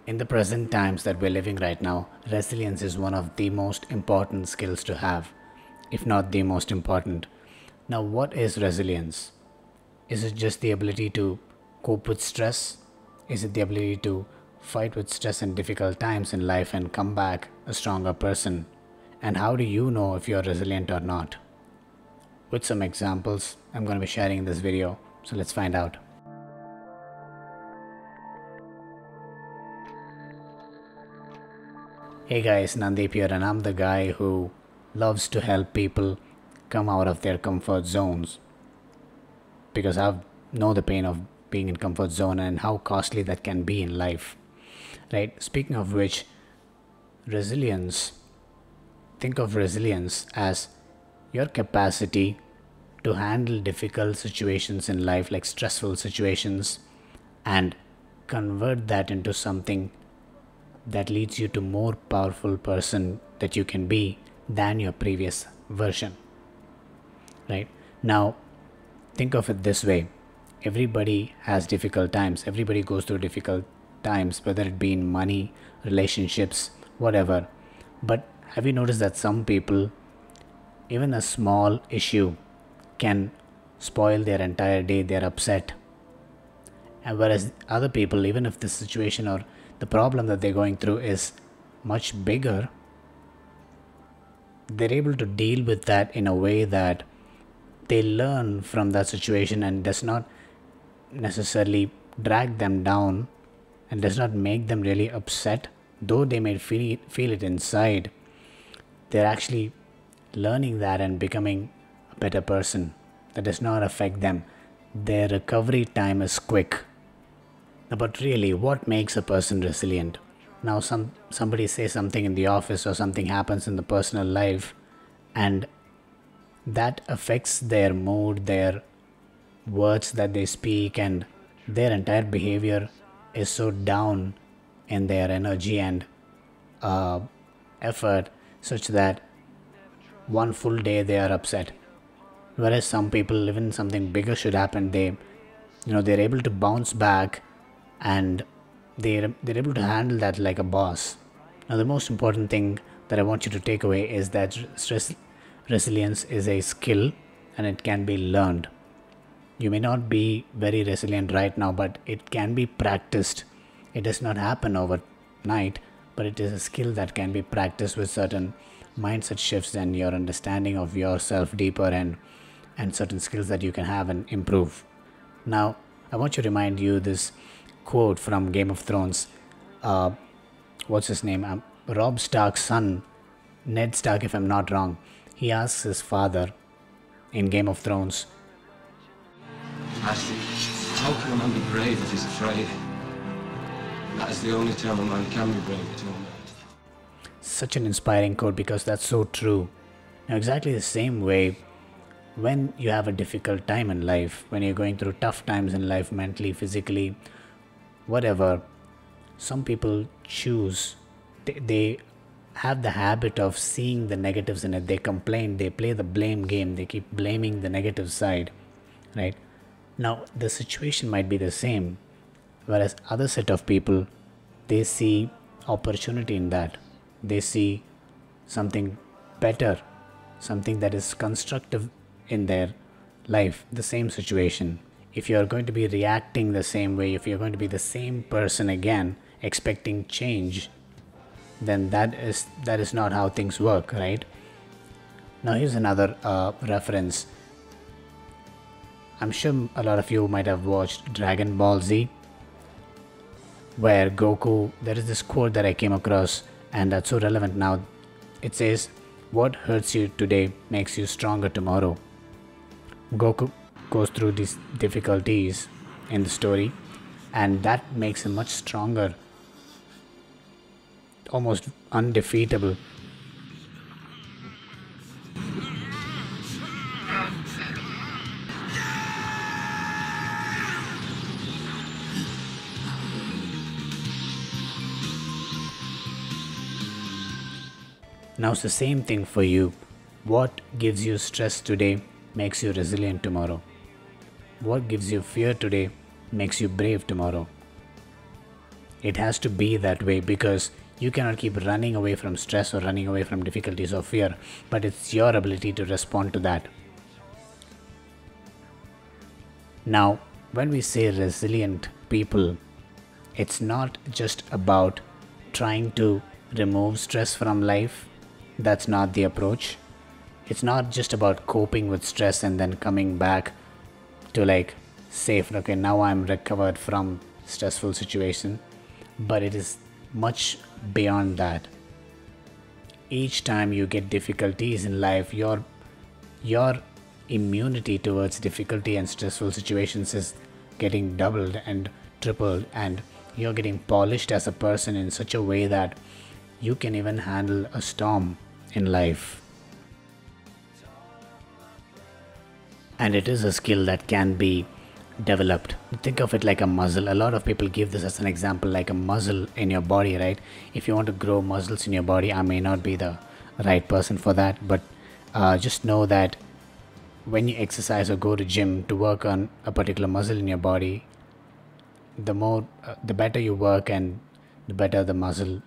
In the present times that we're living right now, resilience is one of the most important skills to have, if not the most important. Now, what is resilience? Is it just the ability to cope with stress? Is it the ability to fight with stress in difficult times in life and come back a stronger person? And how do you know if you're resilient or not? With some examples, I'm going to be sharing in this video. So let's find out. Hey guys, Nandeep here, and I'm the guy who loves to help people come out of their comfort zones because I know the pain of being in comfort zone and how costly that can be in life. Right? Speaking of which, resilience, think of resilience as your capacity to handle difficult situations in life, like stressful situations, and convert that into something that leads you to more powerful person that you can be than your previous version. Right? Now, think of it this way. Everybody has difficult times. Everybody goes through difficult times, whether it be in money, relationships, whatever. But have you noticed that some people, even a small issue can spoil their entire day? They're upset. And whereas other people, even if the situation or the problem that they're going through is much bigger, they're able to deal with that in a way that they learn from that situation and does not necessarily drag them down and does not make them really upset. Though they may feel it inside, they're actually learning that and becoming a better person. That does not affect them. Their recovery time is quick. But really, what makes a person resilient? Now, somebody says something in the office or something happens in the personal life, and that affects their mood, their words that they speak, and their entire behavior is so down in their energy and effort, such that one full day they are upset. Whereas some people, even something bigger should happen, they're able to bounce back and they're able to handle that like a boss. Now, the most important thing that I want you to take away is that resilience is a skill and it can be learned. You may not be very resilient right now, but it can be practiced. It does not happen overnight, but it is a skill that can be practiced with certain mindset shifts and your understanding of yourself deeper, and certain skills that you can have and improve. Now, I want to remind you this quote from Game of Thrones. What's his name? Robb Stark's son, Ned Stark, if I'm not wrong. He asks his father in Game of Thrones, Ashley, how can a man be brave if he's afraid? That is the only term a man can be brave to. Such an inspiring quote, because that's so true. Now, exactly the same way, when you have a difficult time in life, when you're going through tough times in life, mentally, physically, whatever, some people choose, they have the habit of seeing the negatives in it. They complain, they play the blame game, they keep blaming the negative side, right? Now, the situation might be the same, whereas other set of people, they see opportunity in that. They see something better, something that is constructive in their life, the same situation. If you're going to be reacting the same way, if you're going to be the same person again, expecting change, then that is not how things work, right? Now, here's another reference. I'm sure a lot of you might have watched Dragon Ball Z, where Goku, there is this quote that I came across, and that's so relevant now. It says, "What hurts you today makes you stronger tomorrow." Goku goes through these difficulties in the story, and that makes him much stronger, almost undefeatable. Now it's the same thing for you. What gives you stress today makes you resilient tomorrow. What gives you fear today makes you brave tomorrow. It has to be that way because you cannot keep running away from stress or running away from difficulties or fear, but it's your ability to respond to that. Now, when we say resilient people, it's not just about trying to remove stress from life. That's not the approach. It's not just about coping with stress and then coming back to like safe, okay, now I'm recovered from stressful situation, but it is much beyond that. Each time you get difficulties in life, your immunity towards difficulty and stressful situations is getting doubled and tripled, and you're getting polished as a person in such a way that you can even handle a storm in life. And it is a skill that can be developed. Think of it like a muscle. A lot of people give this as an example, like a muscle in your body, right? If you want to grow muscles in your body, I may not be the right person for that, but just know that when you exercise or go to gym to work on a particular muscle in your body, the better you work and the better the muscle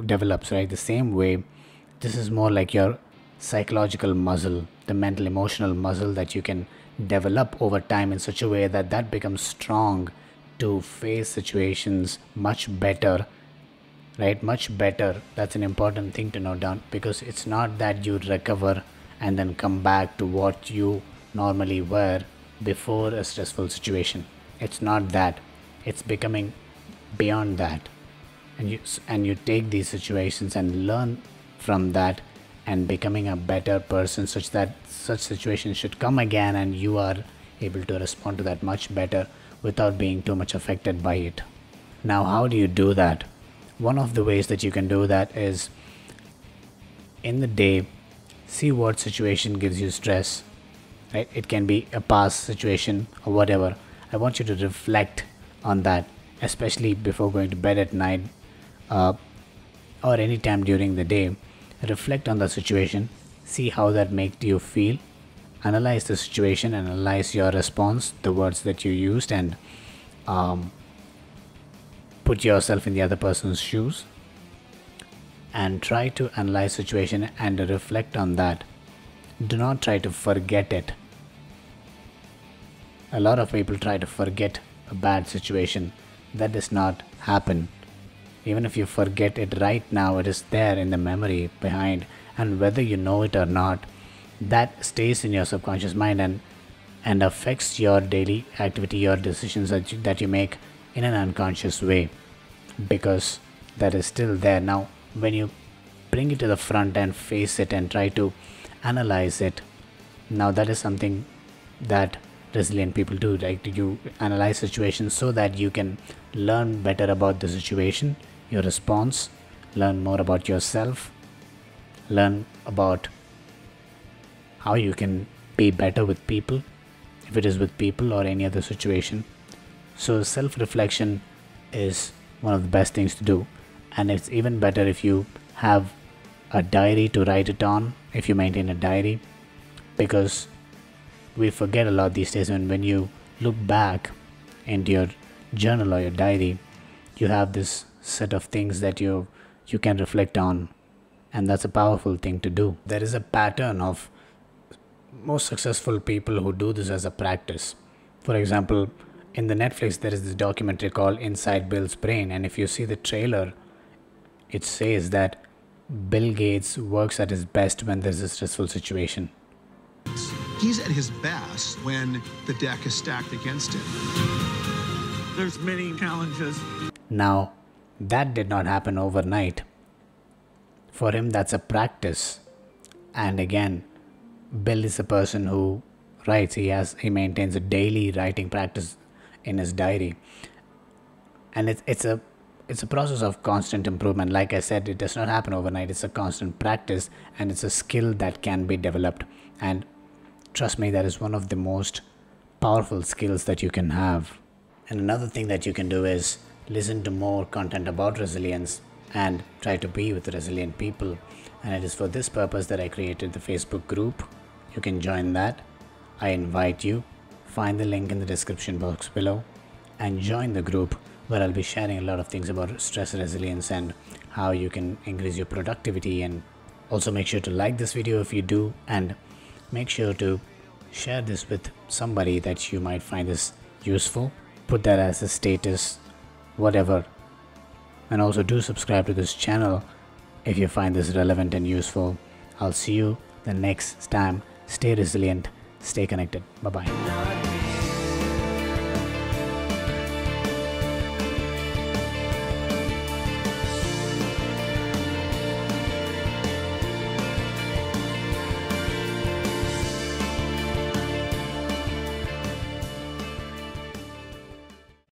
develops, right? The same way, this is more like your psychological muscle, the mental emotional muscle that you can develop over time in such a way that that becomes strong to face situations much better, right? Much better. That's an important thing to note down, because it's not that you recover and then come back to what you normally were before a stressful situation. It's not that. It's becoming beyond that, and you take these situations and learn from that and becoming a better person, such that such situations should come again and you are able to respond to that much better without being too much affected by it. Now, how do you do that? One of the ways that you can do that is, in the day, see what situation gives you stress, right? It can be a past situation or whatever. I want you to reflect on that, especially before going to bed at night, or any time during the day. Reflect on the situation, see how that makes you feel, analyze the situation, analyze your response, the words that you used, and put yourself in the other person's shoes and try to analyze situation and reflect on that. Do not try to forget it. A lot of people try to forget a bad situation. That does not happen. Even if you forget it right now, it is there in the memory behind, and whether you know it or not, that stays in your subconscious mind and affects your daily activity, your decisions that you make in an unconscious way, because that is still there. Now, when you bring it to the front and face it and try to analyze it, now that is something that resilient people do, right? You analyze situations so that you can learn better about the situation, your response, learn more about yourself, learn about how you can be better with people, if it is with people or any other situation. So self-reflection is one of the best things to do, and it's even better if you have a diary to write it on, if you maintain a diary, because we forget a lot these days. And when you look back into your journal or your diary, you have this set of things that you can reflect on, and that's a powerful thing to do. There is a pattern of most successful people who do this as a practice. For example, in the Netflix there is this documentary called Inside Bill's Brain, and if you see the trailer, it says that Bill Gates works at his best when there's a stressful situation. He's at his best when the deck is stacked against him. There's many challenges. Now, that did not happen overnight. For him, that's a practice. And again, Bill is a person who writes. He maintains a daily writing practice in his diary, and it's a process of constant improvement. Like I said, it does not happen overnight. It's a constant practice, and it's a skill that can be developed. And trust me, that is one of the most powerful skills that you can have. And another thing that you can do is listen to more content about resilience and try to be with resilient people. And it is for this purpose that I created the Facebook group. You can join that. I invite you. Find the link in the description box below and join the group, where I'll be sharing a lot of things about stress resilience and how you can increase your productivity. And also make sure to like this video if you do, and make sure to share this with somebody that you might find this useful. Put that as a status, whatever. And also do subscribe to this channel if you find this relevant and useful. I'll see you the next time. Stay resilient, stay connected. Bye bye.